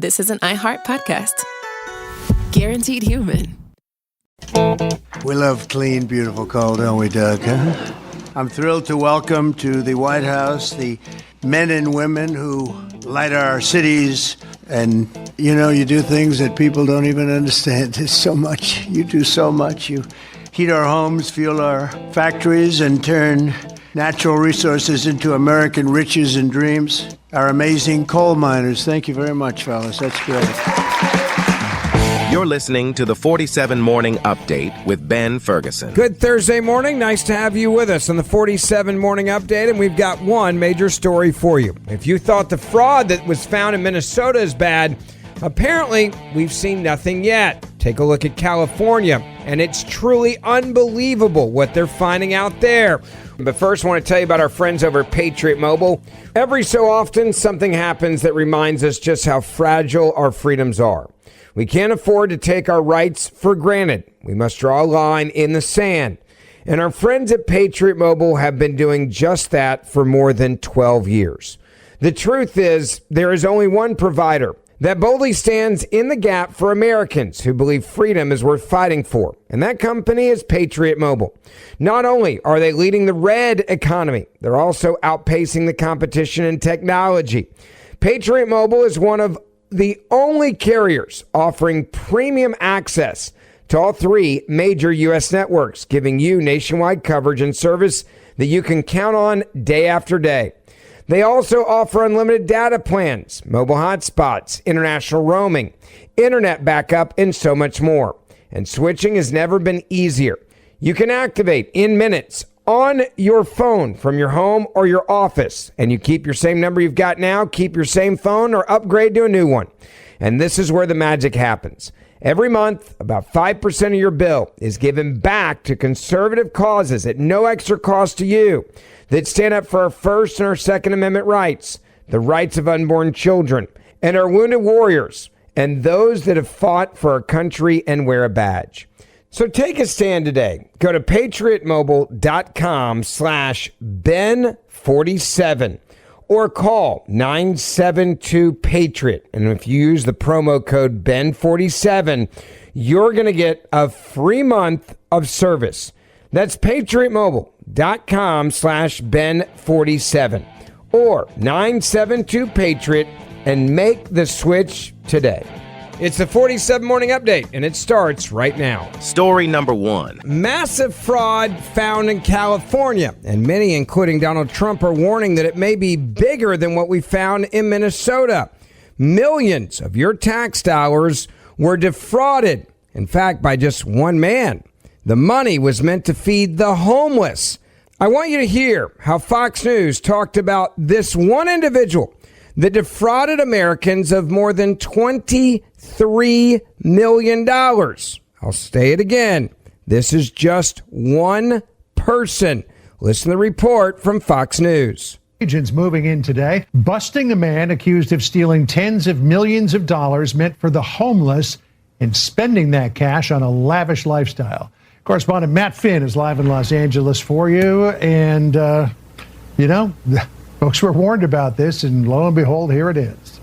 this is an iHeart podcast. Guaranteed human. We love clean, beautiful coal, don't we, Doug? Huh? I'm thrilled to welcome to the White House the men and women who light our cities. And, you know, you do things that people don't even understand. There's so much. You do so much. You heat our homes, fuel our factories, and turn natural resources into American riches and dreams. Our amazing coal miners. Thank you very much, fellas. That's great. You're listening to the 47 Morning Update with Ben Ferguson. Good Thursday morning. Nice to have you with us on the 47 Morning Update, and we've got one major story for you. If you thought the fraud that was found in Minnesota is bad, apparently we've seen nothing yet. Take a look at California, and it's truly unbelievable what they're finding out there. But first, I want to tell you about our friends over at Patriot Mobile. Every so often, something happens that reminds us just how fragile our freedoms are. We can't afford to take our rights for granted. We must draw a line in the sand. And our friends at Patriot Mobile have been doing just that for more than 12 years. The truth is, there is only one provider that boldly stands in the gap for Americans who believe freedom is worth fighting for. And that company is Patriot Mobile. Not only are they leading the red economy, they're also outpacing the competition in technology. Patriot Mobile is one of the only carriers offering premium access to all three major U.S. networks, giving you nationwide coverage and service that you can count on day after day. They also offer unlimited data plans, mobile hotspots, international roaming, internet backup, and so much more. And switching has never been easier. You can activate in minutes on your phone from your home or your office, and you keep your same number you've got now, keep your same phone, or upgrade to a new one. And this is where the magic happens. Every month, about 5% of your bill is given back to conservative causes at no extra cost to you that stand up for our First and our Second Amendment rights, the rights of unborn children, and our wounded warriors, and those that have fought for our country and wear a badge. So take a stand today. Go to patriotmobile.com/Ben47 or call 972-PATRIOT. And if you use the promo code Ben47, you're going to get a free month of service. That's patriotmobile.com/Ben47 or 972-PATRIOT and make the switch today. It's the 47 Morning Update, and it starts right now. Story number one. Massive fraud found in California, and many, including Donald Trump, are warning that it may be bigger than what we found in Minnesota. Millions of your tax dollars were defrauded, in fact, by just one man. The money was meant to feed the homeless. I want you to hear how Fox News talked about this one individual that defrauded Americans of more than $23 million. I'll say it again. This is just one person. Listen to the report from Fox News. Agents moving in today, busting a man accused of stealing tens of millions of dollars meant for the homeless and spending that cash on a lavish lifestyle. Correspondent Matt Finn is live in Los Angeles for you. And, folks were warned about this, and lo and behold, here it is.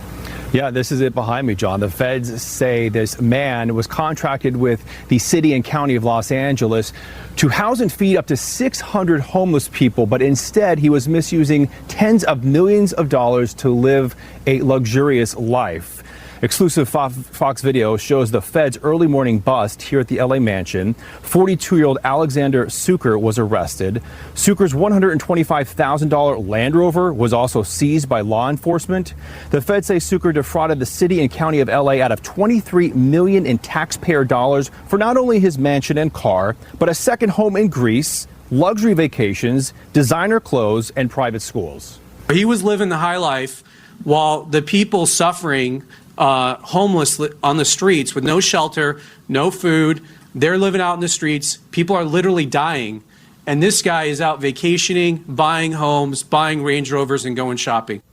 Yeah, this is it behind me, John. The feds say this man was contracted with the city and county of Los Angeles to house and feed up to 600 homeless people, but instead he was misusing tens of millions of dollars to live a luxurious life. Exclusive Fox video shows the Fed's early morning bust here at the LA mansion. 42-year-old Alexander Suker was arrested. Suker's $125,000 Land Rover was also seized by law enforcement. The Feds say Suker defrauded the city and county of LA out of $23 million in taxpayer dollars for not only his mansion and car, but a second home in Greece, luxury vacations, designer clothes, and private schools. He was living the high life while the people suffering homeless on the streets with no shelter, no food. They're living out in the streets. People are literally dying. And this guy is out vacationing, buying homes, buying Range Rovers, and going shopping.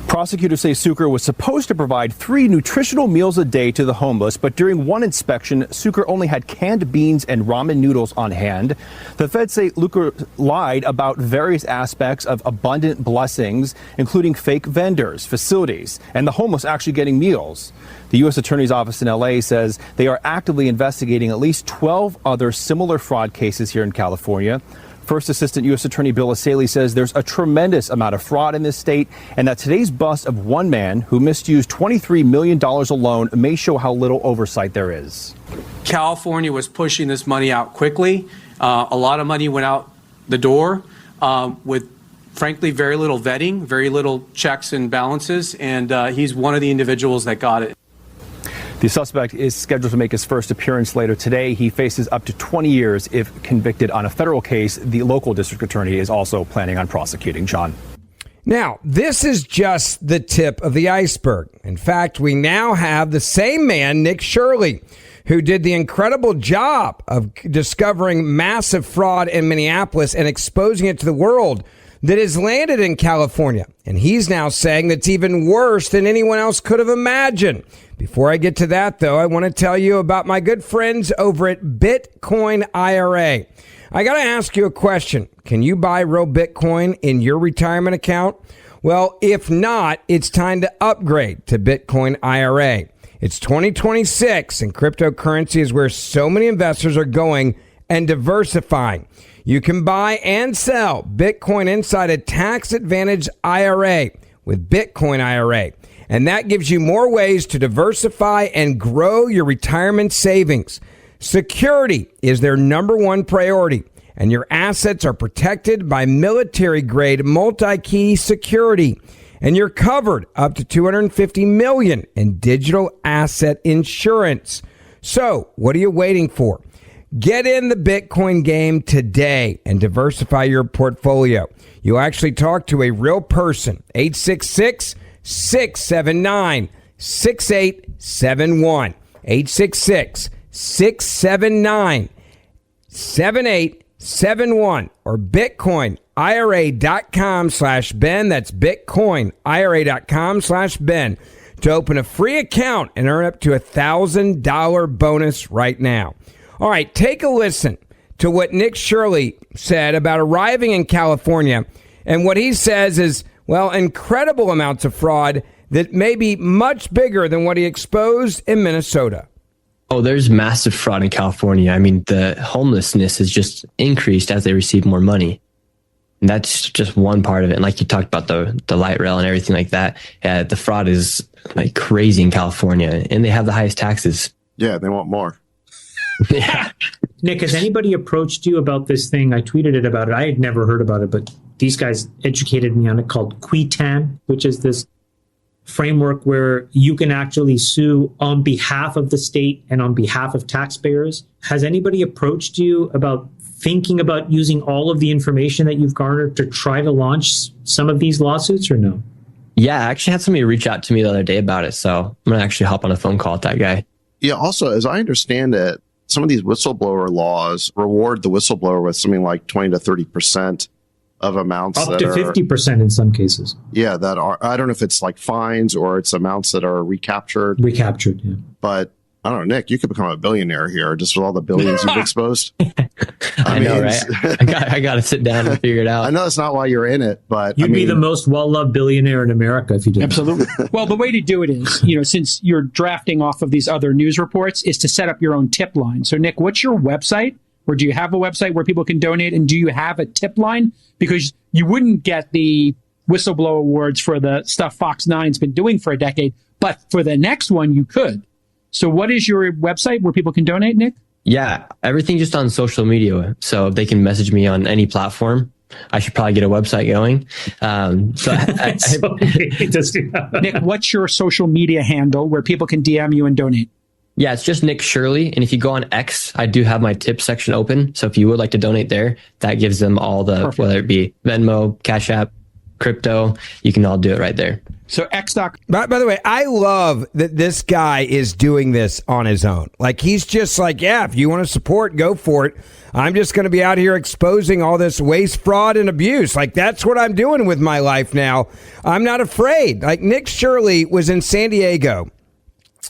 Prosecutors say Suker was supposed to provide 3 nutritional meals a day to the homeless, but during one inspection, Suker only had canned beans and ramen noodles on hand. The feds say Suker lied about various aspects of abundant blessings, including fake vendors, facilities, and the homeless actually getting meals. The U.S. Attorney's Office in L.A. says they are actively investigating at least 12 other similar fraud cases here in California. First Assistant U.S. Attorney Bill Asaley says there's a tremendous amount of fraud in this state and that today's bust of one man who misused $23 million alone may show how little oversight there is. California was pushing this money out quickly. A lot of money went out the door with, frankly, very little vetting, very little checks and balances, and he's one of the individuals that got it. The suspect is scheduled to make his first appearance later today. He faces up to 20 years if convicted on a federal case. The local district attorney is also planning on prosecuting. John. Now, this is just the tip of the iceberg. In fact, we now have the same man, Nick Shirley, who did the incredible job of discovering massive fraud in Minneapolis and exposing it to the world, that has landed in California. And he's now saying that's even worse than anyone else could have imagined. Before I get to that, though, I want to tell you about my good friends over at Bitcoin IRA. I got to ask you a question. Can you buy real Bitcoin in your retirement account? Well, if not, it's time to upgrade to Bitcoin IRA. It's 2026, and cryptocurrency is where so many investors are going and diversifying. You can buy and sell Bitcoin inside a tax-advantaged IRA with Bitcoin IRA. And that gives you more ways to diversify and grow your retirement savings. Security is their number one priority, and your assets are protected by military-grade multi-key security. And you're covered up to $250 million in digital asset insurance. So, what are you waiting for? Get in the Bitcoin game today and diversify your portfolio. You'll actually talk to a real person. 866-679-6871. 866-679-7871 or bitcoinira.com/Ben. That's bitcoinira.com/Ben to open a free account and earn up to $1,000 bonus right now. All right, take a listen to what Nick Shirley said about arriving in California. And what he says is, well, incredible amounts of fraud that may be much bigger than what he exposed in Minnesota. Oh, there's massive fraud in California. I mean, the homelessness has just increased as they receive more money. And that's just one part of it. And like you talked about the light rail and everything like that, the fraud is like crazy in California, and they have the highest taxes. Yeah, they want more. Yeah. Nick, has anybody approached you about this thing? I tweeted it about it. I had never heard about it, but these guys educated me on it, called Quitan, which is this framework where you can actually sue on behalf of the state and on behalf of taxpayers. Has anybody approached you about thinking about using all of the information that you've garnered to try to launch some of these lawsuits, or no? Yeah, I actually had somebody reach out to me the other day about it, so I'm going to actually hop on a phone call with that guy. Yeah, also, as I understand it, some of these whistleblower laws reward the whistleblower with something like 20 to 30% of amounts up that to are 50% in some cases. Yeah, that are, I don't know if it's like fines or it's amounts that are recaptured. Recaptured, yeah. But I don't know, Nick, you could become a billionaire here just with all the billions you've exposed. I know, right? I got to sit down and figure it out. I know that's not why you're in it, but you'd be the most well-loved billionaire in America if you did. Absolutely. Well, the way to do it is, since you're drafting off of these other news reports, is to set up your own tip line. So, Nick, what's your website? Or do you have a website where people can donate? And do you have a tip line? Because you wouldn't get the whistleblower awards for the stuff Fox 9's been doing for a decade, but for the next one, you could. So what is your website where people can donate, Nick? Yeah, everything just on social media. So they can message me on any platform. I should probably get a website going. Nick, what's your social media handle where people can DM you and donate? Yeah, it's just Nick Shirley. And if you go on X, I do have my tip section open. So if you would like to donate there, that gives them all the, Perfect. Whether it be Venmo, Cash App, crypto, you can all do it right there. So X.com. By the way, I love that this guy is doing this on his own. Like, he's just like, yeah, if you want to support, go for it. I'm just going to be out here exposing all this waste, fraud, and abuse. Like, that's what I'm doing with my life now. I'm not afraid. Like, Nick Shirley was in San Diego.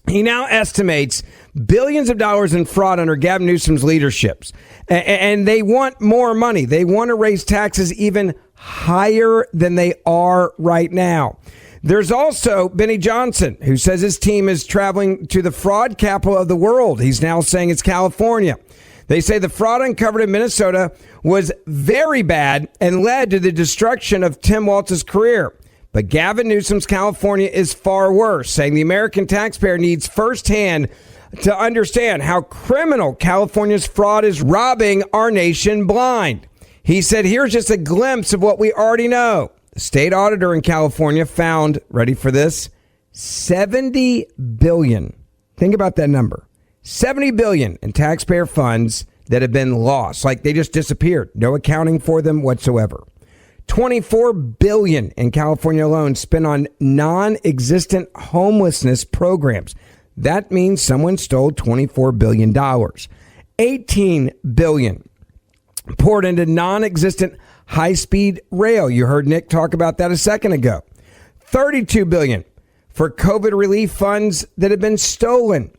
He now estimates billions of dollars in fraud under Gavin Newsom's leaderships. And they want more money. They want to raise taxes even higher than they are right now. There's also Benny Johnson, who says his team is traveling to the fraud capital of the world. He's now saying it's California. They say the fraud uncovered in Minnesota was very bad and led to the destruction of Tim Walz's career. But Gavin Newsom's California is far worse, saying the American taxpayer needs firsthand to understand how criminal California's fraud is robbing our nation blind. He said, here's just a glimpse of what we already know. The state auditor in California found, ready for this, $70 billion. Think about that number. $70 billion in taxpayer funds that have been lost. Like, they just disappeared. No accounting for them whatsoever. $24 billion in California alone spent on non-existent homelessness programs. That means someone stole $24 billion. $18 billion poured into non-existent high-speed rail. You heard Nick talk about that a second ago. $32 billion for COVID relief funds that have been stolen.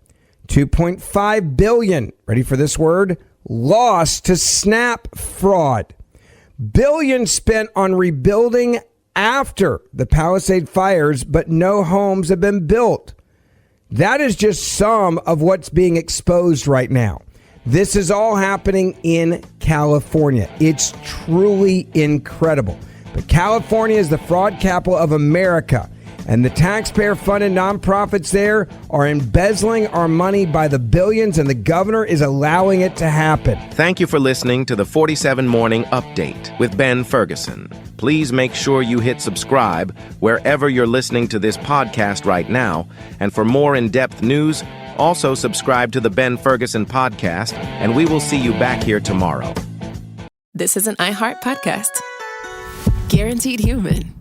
$2.5 billion, ready for this word, lost to SNAP fraud. Billions spent on rebuilding after the Palisade fires, but no homes have been built. That is just some of what's being exposed right now. This is all happening in California. It's truly incredible. But California is the fraud capital of America, and the taxpayer-funded nonprofits there are embezzling our money by the billions, and the governor is allowing it to happen. Thank you for listening to the 47 Morning Update with Ben Ferguson. Please make sure you hit subscribe wherever you're listening to this podcast right now. And for more in-depth news, also subscribe to the Ben Ferguson Podcast, and we will see you back here tomorrow. This is an iHeart podcast. Guaranteed human.